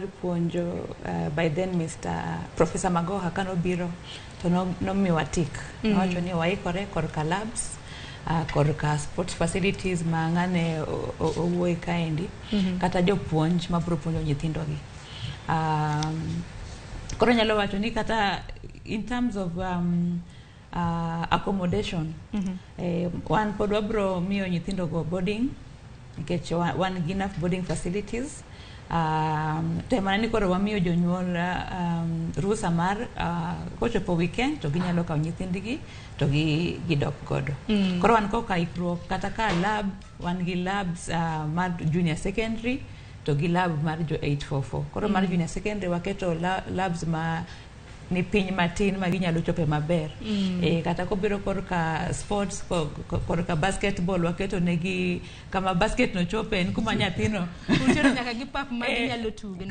Puonjo by then Mr. Professor Magoha kano biro to no miwa tik. Wacho ni waikore korka labs, korka sports facilities mangane owuoye kaendi kata jopuonj mabiro puonjo nyithindo gi. Koro nyalo wacho ni kata in terms of accommodation, wan pod wabro miyo nyithindo go boarding nikech wan gi enough boarding facilities. Temana ni koro wamiyo jonyuol rusa mar kochopo weekend to ginyalo kawo nyithindgi to gidok godo. Koro wan koka ikruok kata ka lab, wan gi labs mar junior secondary to gi lab mar jo 844. Koro mar junior secondary waketo labs ma ni piny matin ma ginyalo chope maber. Kata kobiro korka sports, korka basketball waketo negi kama basket no chope en kuma nyathino utero nyaka gi pap ma ginyalo tuge.